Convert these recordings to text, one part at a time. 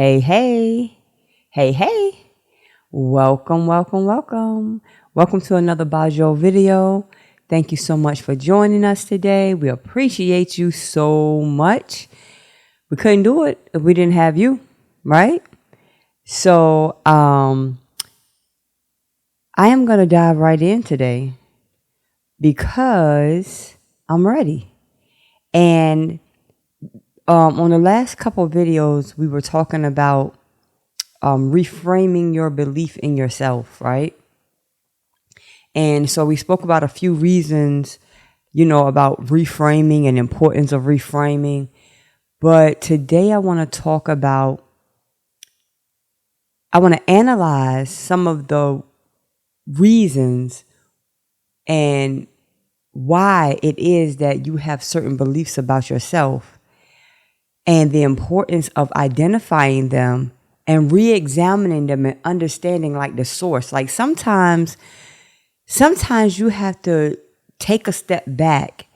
Hey, hey, hey, hey. Welcome, welcome, welcome. Welcome to another Bajo video. Thank you so much for joining us today. We appreciate you so much. We couldn't do it if we didn't have you, right? So, I am going to dive right in today because I'm ready. And on the last couple of videos, we were talking about reframing your belief in yourself, right? And so we spoke about a few reasons, about reframing and importance of reframing. But today I want to analyze some of the reasons and why it is that you have certain beliefs about yourself and the importance of identifying them and re-examining them and understanding like the source. Like sometimes you have to take a step back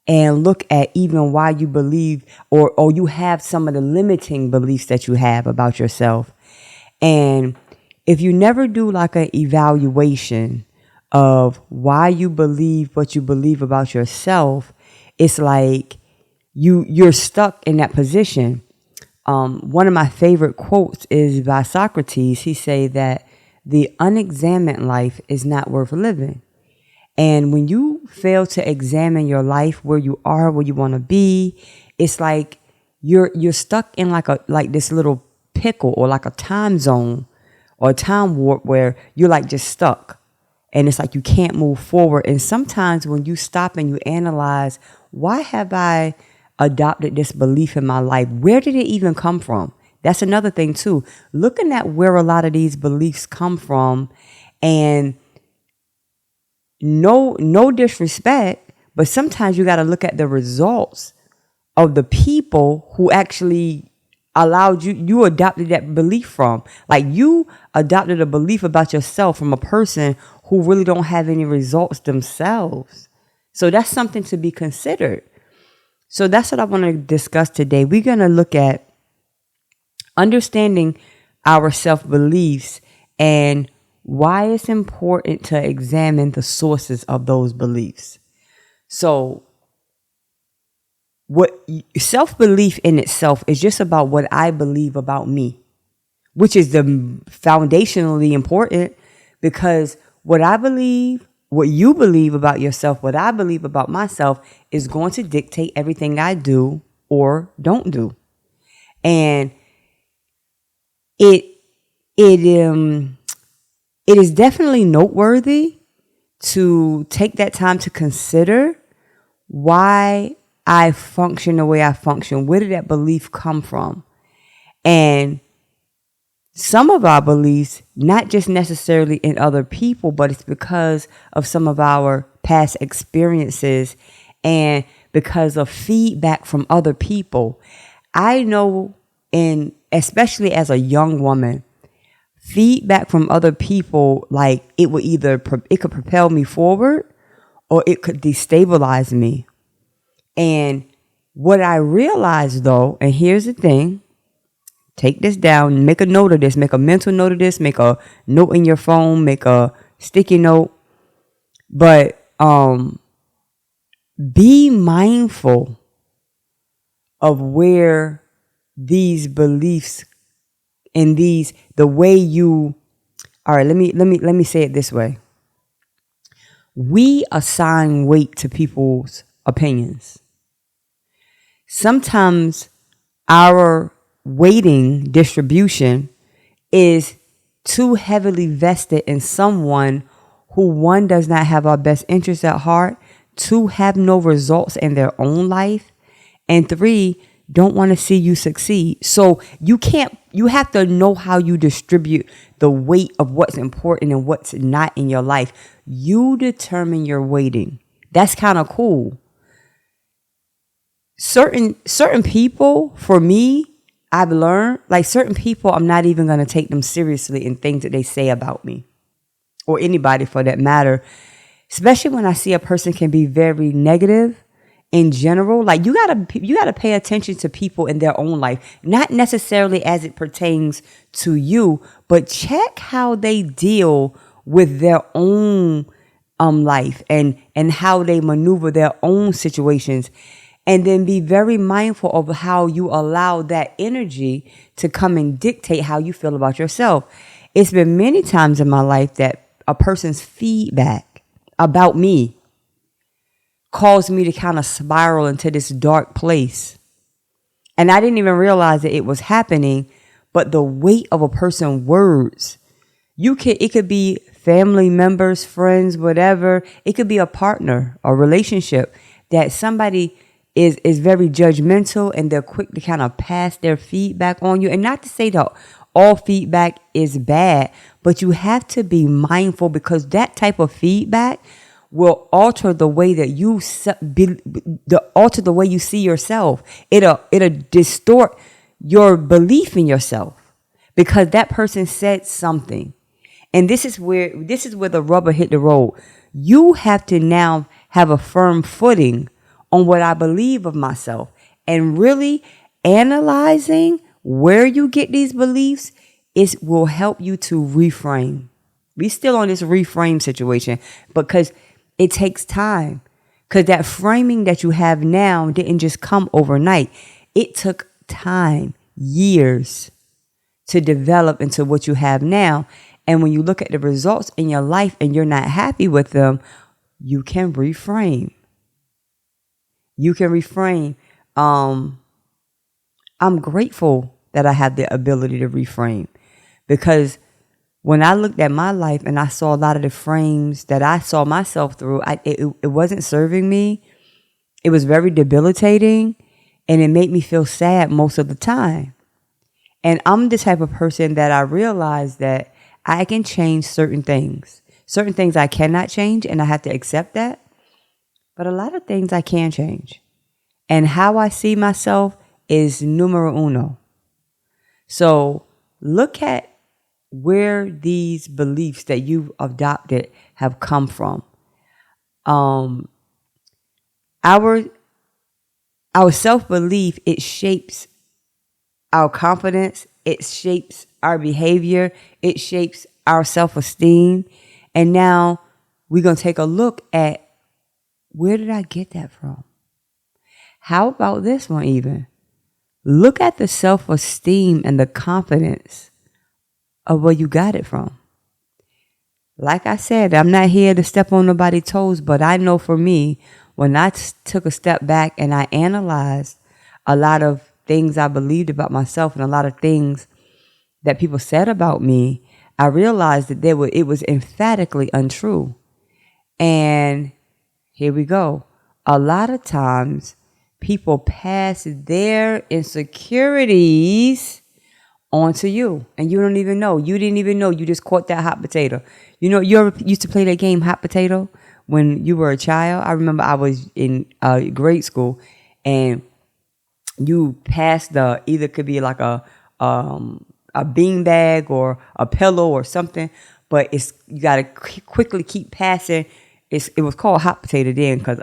and look at even why you believe or you have some of the limiting beliefs that you have about yourself. And if you never do like an evaluation of why you believe what you believe about yourself, it's like you're stuck in that position. One of my favorite quotes is by Socrates. He say that the unexamined life is not worth living. And when you fail to examine your life, where you are, where you want to be, it's like you're stuck in like this little pickle or like a time zone or a time warp where you're like just stuck. And it's like you can't move forward. And sometimes when you stop and you analyze, why have I adopted this belief in my life? Where did it even come from? That's another thing too. Looking at where a lot of these beliefs come from, and no disrespect, but sometimes you got to look at the results of the people who actually allowed you adopted that belief from. Like you adopted a belief about yourself from a person who really don't have any results themselves. So that's something to be considered. So that's what I want to discuss today. We're going to look at understanding our self-beliefs and why it's important to examine the sources of those beliefs. So what self-belief in itself is just about what I believe about me, which is the foundationally important, because what I believe, what you believe about yourself, what I believe about myself is going to dictate everything I do or don't do. And it is definitely noteworthy to take that time to consider why I function the way I function. Where did that belief come from? And some of our beliefs, not just necessarily in other people, but it's because of some of our past experiences and because of feedback from other people. I know, and especially as a young woman, feedback from other people, like it could propel me forward or it could destabilize me. And what I realized though, and here's the thing, take this down, make a note of this, make a mental note of this, make a note in your phone, make a sticky note. But be mindful of where these beliefs and the way you, all right, let me say it this way. We assign weight to people's opinions. Sometimes our weighting distribution is too heavily vested in someone who, one, does not have our best interests at heart, two, have no results in their own life, and three, don't want to see you succeed. So you have to know how you distribute the weight of what's important and what's not in your life. You determine your weighting. That's kind of cool. Certain people, for me, I've learned, like certain people, I'm not even going to take them seriously in things that they say about me or anybody for that matter, especially when I see a person can be very negative in general, like you gotta pay attention to people in their own life, not necessarily as it pertains to you, but check how they deal with their own life and how they maneuver their own situations. And then be very mindful of how you allow that energy to come and dictate how you feel about yourself. It's been many times in my life that a person's feedback about me caused me to kind of spiral into this dark place. And I didn't even realize that it was happening, but the weight of a person's words, it could be family members, friends, whatever. It could be a partner, a relationship that somebody is very judgmental and they're quick to kind of pass their feedback on you. And not to say that all feedback is bad, but you have to be mindful, because that type of feedback will alter the way that alter the way you see yourself. It'll distort your belief in yourself because that person said something. And this is where the rubber hit the road. You have to now have a firm footing on what I believe of myself, and really analyzing where you get these beliefs. It will help you to reframe. We still on this reframe situation because it takes time, because that framing that you have now didn't just come overnight. It took time, years, to develop into what you have now. And when you look at the results in your life and you're not happy with them, you can reframe. You can reframe. I'm grateful that I have the ability to reframe, because when I looked at my life and I saw a lot of the frames that I saw myself through, it wasn't serving me. It was very debilitating, and it made me feel sad most of the time. And I'm the type of person that I realized that I can change certain things. Certain things I cannot change, and I have to accept that. But a lot of things I can change. And how I see myself is numero uno. So look at where these beliefs that you've adopted have come from. Our self-belief, it shapes our confidence, it shapes our behavior, it shapes our self-esteem. And now we're going to take a look at, where did I get that from? How about this one even? Look at the self-esteem and the confidence of where you got it from. Like I said, I'm not here to step on nobody's toes, but I know for me, when I took a step back and I analyzed a lot of things I believed about myself and a lot of things that people said about me, I realized that it was emphatically untrue. And here we go. A lot of times people pass their insecurities onto you, and you don't even know. You didn't even know. You just caught that hot potato. You know, you ever used to play that game, hot potato, when you were a child? I remember I was in grade school, and you passed either could be like a bean bag or a pillow or something, but you got to quickly keep passing. It was called hot potato then because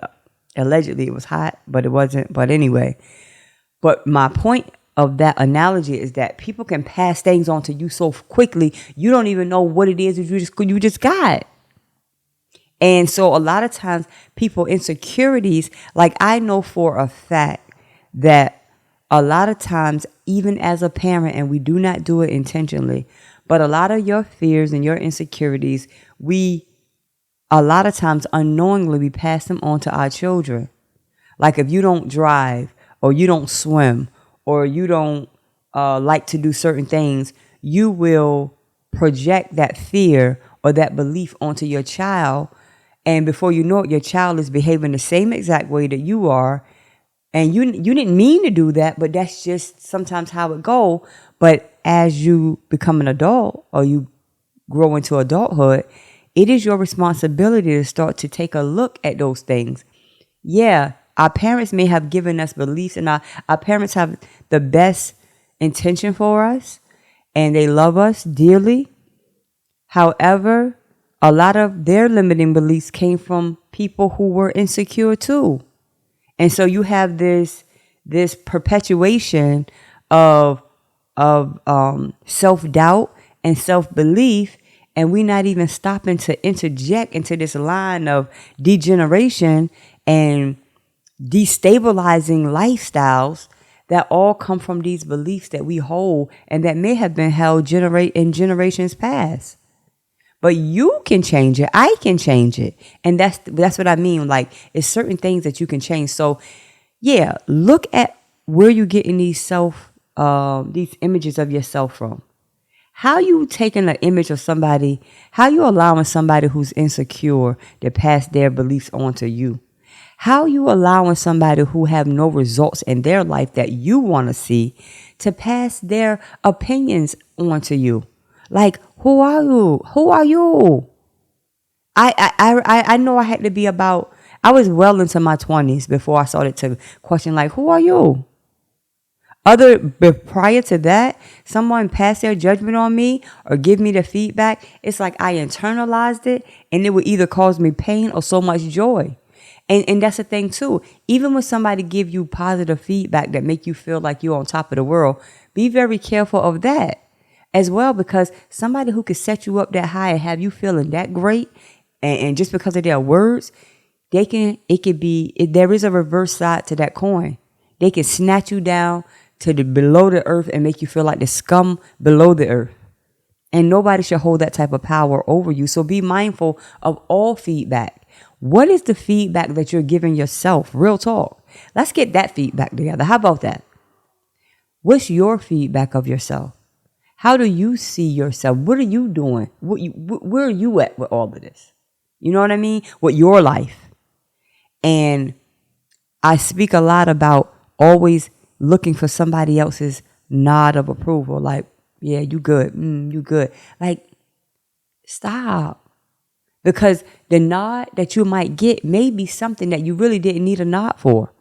allegedly it was hot, but it wasn't. But anyway, but my point of that analogy is that people can pass things on to you so quickly, you don't even know what it is that you just got. And so a lot of times people insecurities, like I know for a fact that a lot of times, even as a parent, and we do not do it intentionally, but a lot of your fears and your insecurities, a lot of times unknowingly we pass them on to our children. Like if you don't drive, or you don't swim, or you don't like to do certain things, you will project that fear or that belief onto your child. And before you know it, your child is behaving the same exact way that you are. And you didn't mean to do that, but that's just sometimes how it goes. But as you become an adult or you grow into adulthood, it is your responsibility to start to take a look at those things. Yeah, our parents may have given us beliefs, and our parents have the best intention for us, and they love us dearly. However, a lot of their limiting beliefs came from people who were insecure too. And so you have this perpetuation of self-doubt and self-belief, and we're not even stopping to interject into this line of degeneration and destabilizing lifestyles that all come from these beliefs that we hold and that may have been held in generations past. But you can change it. I can change it. And that's what I mean. Like, it's certain things that you can change. So yeah, look at where you're getting these images of yourself from. How you taking an image of somebody, how you allowing somebody who's insecure to pass their beliefs on to you? How you allowing somebody who have no results in their life that you want to see to pass their opinions on to you? Like, who are you? Who are you? I know I had to be I was well into my 20s before I started to question, like, who are you? Prior to that, someone passed their judgment on me or give me the feedback. It's like I internalized it, and it would either cause me pain or so much joy. And that's the thing too. Even when somebody give you positive feedback that make you feel like you're on top of the world, be very careful of that as well, because somebody who could set you up that high and have you feeling that great, and just because of their words, there is a reverse side to that coin. They can snatch you down to the below the earth and make you feel like the scum below the earth. And nobody should hold that type of power over you. So be mindful of all feedback. What is the feedback that you're giving yourself? Real talk. Let's get that feedback together. How about that? What's your feedback of yourself? How do you see yourself? What are you doing? Where are you at with all of this? You know what I mean? With your life. And I speak a lot about always looking for somebody else's nod of approval. Like, yeah, you good. You good. Like, stop. Because the nod that you might get may be something that you really didn't need a nod for.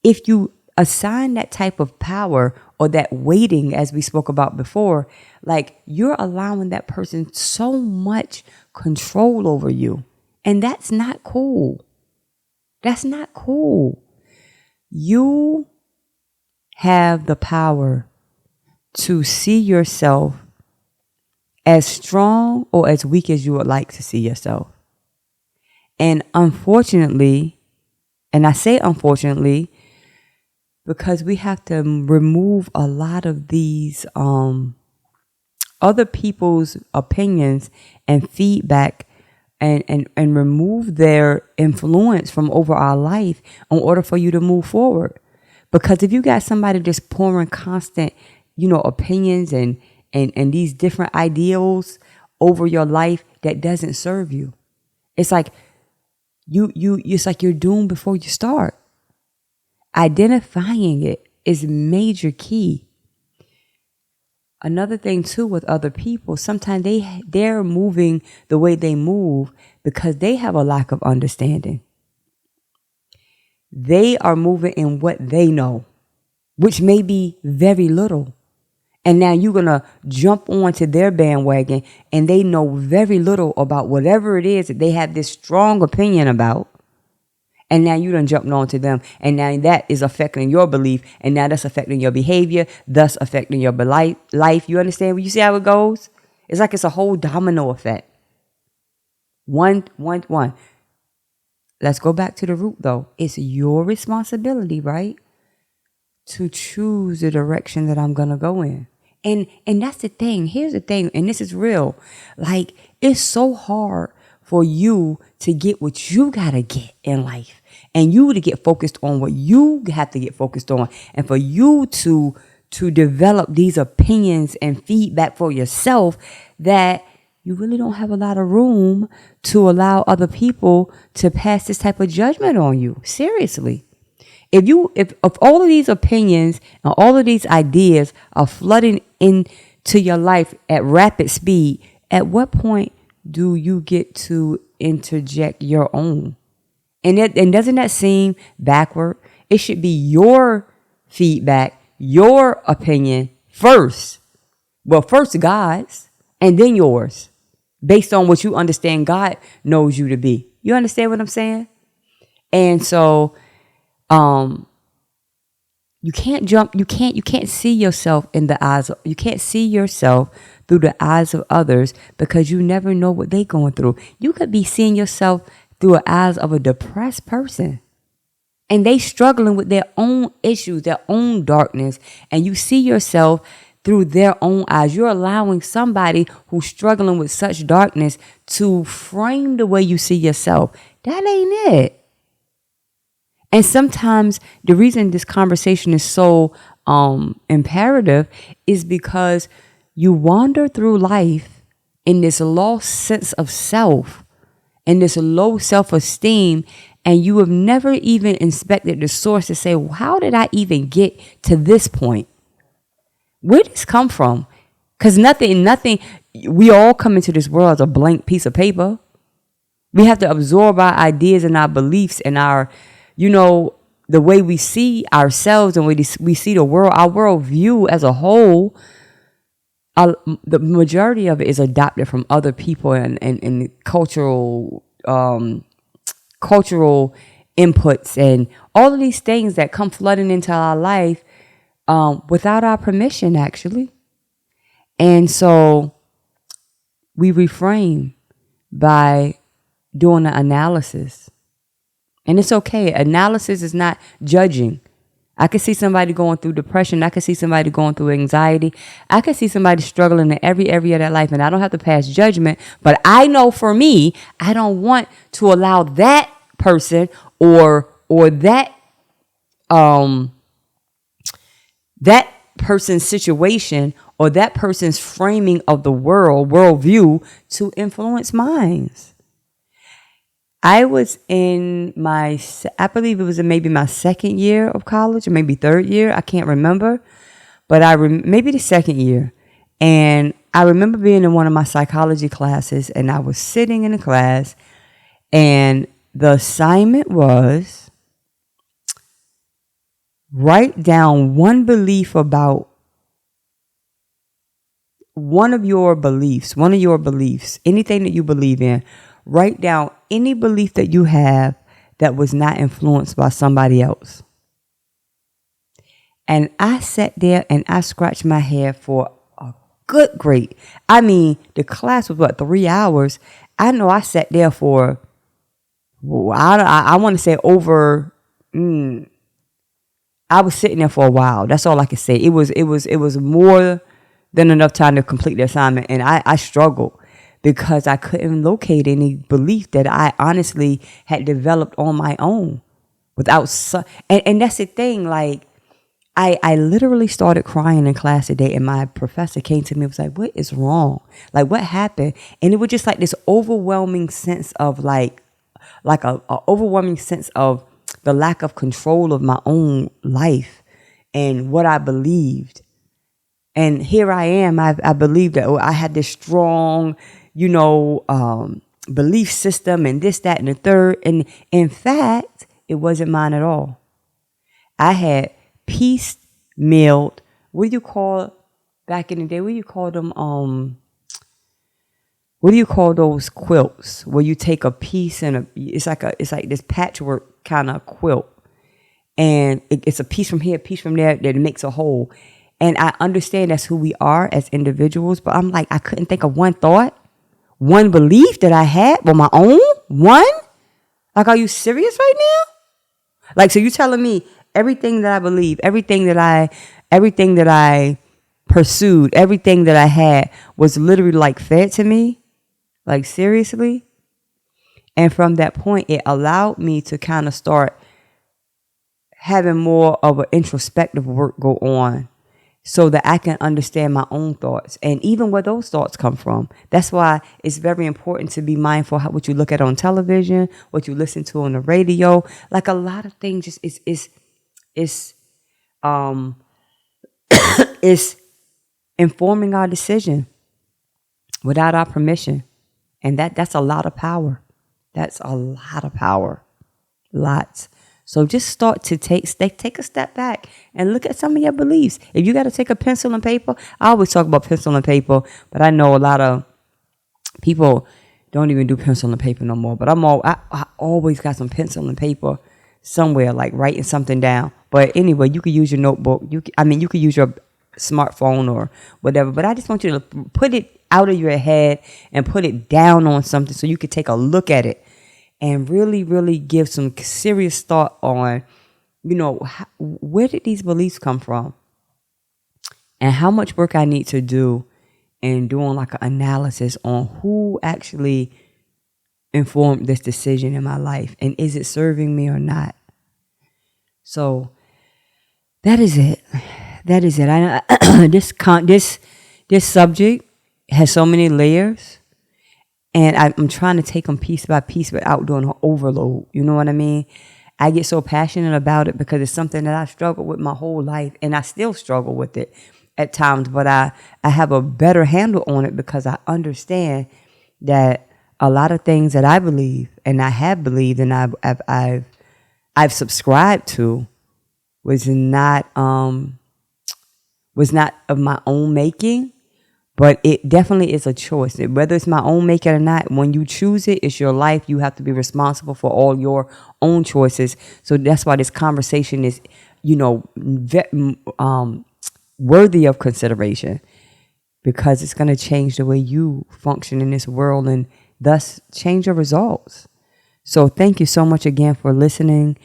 If you assign that type of power or that weighting, as we spoke about before, like, you're allowing that person so much control over you. And that's not cool. That's not cool. You have the power to see yourself as strong or as weak as you would like to see yourself. And unfortunately, and I say unfortunately, because we have to remove a lot of these other people's opinions and feedback and remove their influence from over our life in order for you to move forward. Because if you got somebody just pouring constant, opinions and these different ideals over your life that doesn't serve you, it's like it's like you're doomed before you start. Identifying it is major key. Another thing too with other people, sometimes they're moving the way they move because they have a lack of understanding. They are moving in what they know, which may be very little. And now you're going to jump onto their bandwagon and they know very little about whatever it is that they have this strong opinion about. And now you done jumped onto them. And now that is affecting your belief. And now that's affecting your behavior, thus affecting your life. You understand? You see how it goes? It's like it's a whole domino effect. One. Let's go back to the root though. It's your responsibility, right? To choose the direction that I'm going to go in. And that's the thing. Here's the thing. And this is real. Like, it's so hard for you to get what you got to get in life. And you to get focused on what you have to get focused on. And for you to develop these opinions and feedback for yourself, that you really don't have a lot of room to allow other people to pass this type of judgment on you. Seriously. If all of these opinions and all of these ideas are flooding into your life at rapid speed, at what point do you get to interject your own? And doesn't that seem backward? It should be your feedback, your opinion first. Well, first God's and then yours, based on what you understand God knows you to be. You understand what I'm saying? And so um you can't see yourself in the eyes of, you can't see yourself through the eyes of others, because you never know what they're going through. You could be seeing yourself through the eyes of a depressed person, and they struggling with their own issues, their own darkness, and you see yourself through their own eyes. You're allowing somebody who's struggling with such darkness to frame the way you see yourself. That ain't it. And sometimes the reason this conversation is so imperative is because you wander through life in this lost sense of self, in this low self-esteem, and you have never even inspected the source to say, well, how did I even get to this point? Where did this come from? Because nothing, we all come into this world as a blank piece of paper. We have to absorb our ideas and our beliefs and our, the way we see ourselves and we see the world, our world view as a whole. The majority of it is adopted from other people and cultural inputs and all of these things that come flooding into our life without our permission, actually. And so we reframe by doing an analysis. And it's okay. Analysis is not judging. I can see somebody going through depression. I can see somebody going through anxiety. I can see somebody struggling in every area of their life, and I don't have to pass judgment. But I know for me, I don't want to allow that person or that that person's situation or that person's framing of the worldview to influence mine. I was in I believe it was maybe my second year of college or maybe third year. I can't remember, but maybe the second year. And I remember being in one of my psychology classes, and I was sitting in a class, and the assignment was write down one belief about one of your beliefs, anything that you believe in. Write down any belief that you have that was not influenced by somebody else. And I sat there and I scratched my head for a good grade. I mean, the class was 3 hours. I know I sat there for, I want to say over, I was sitting there for a while. That's all I can say. It was more than enough time to complete the assignment. And I struggled, because I couldn't locate any belief that I honestly had developed on my own and that's the thing. Like, I literally started crying in class today, and my professor came to me and was like, what is wrong? Like, what happened? And it was just like this overwhelming sense of like a overwhelming sense of the lack of control of my own life and what I believed. And here I am. I believed that I had this strong, belief system and this, that, and the third. And in fact, it wasn't mine at all. I had piecemealed, what do you call back in the day? What do you call them? What do you call those quilts where you take a piece and it's like this patchwork kind of quilt, and it's a piece from here, a piece from there that makes a whole. And I understand that's who we are as individuals, but I'm like, I couldn't think of one thought, one belief that I had on my own. One? Like, are you serious right now? Like, so you telling me everything that I believe, everything that I pursued, everything that I had was literally like fed to me? Like, seriously? And from that point, it allowed me to kind of start having more of an introspective work go on, so that I can understand my own thoughts and even where those thoughts come from. That's why it's very important to be mindful of what you look at on television, what you listen to on the radio. Like, a lot of things just is informing our decision without our permission. And that's a lot of power. That's a lot of power. Lots. So just start to take a step back and look at some of your beliefs. If you got to take a pencil and paper, I always talk about pencil and paper, but I know a lot of people don't even do pencil and paper no more. But I always got some pencil and paper somewhere, like writing something down. But anyway, you could use your notebook. You could use your smartphone or whatever. But I just want you to put it out of your head and put it down on something so you could take a look at it and really, really give some serious thought on, where did these beliefs come from? And how much work I need to do in doing like an analysis on who actually informed this decision in my life, and is it serving me or not? So that is it. That is it. This subject has so many layers, and I'm trying to take them piece by piece without doing an overload. You know what I mean? I get so passionate about it because it's something that I've struggled with my whole life, and I still struggle with it at times, but I have a better handle on it because I understand that a lot of things that I believe and I have believed and I've subscribed to was not of my own making, but it definitely is a choice. Whether it's my own making or not, when you choose it, it's your life. You have to be responsible for all your own choices. So that's why this conversation is, worthy of consideration, because it's going to change the way you function in this world and thus change your results. So thank you so much again for listening.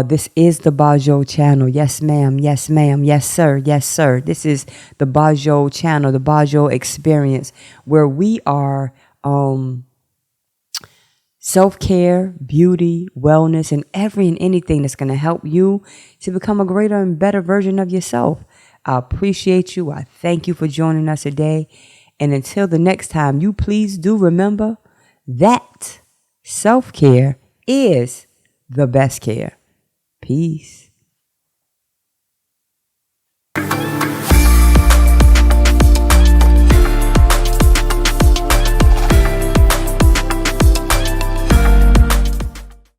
This is the Bajo channel. Yes, ma'am. Yes, ma'am. Yes, sir. Yes, sir. This is the Bajo channel, the Bajo experience, where we are self-care, beauty, wellness, and anything that's going to help you to become a greater and better version of yourself. I appreciate you. I thank you for joining us today. And until the next time, you please do remember that self-care is the best care. Peace.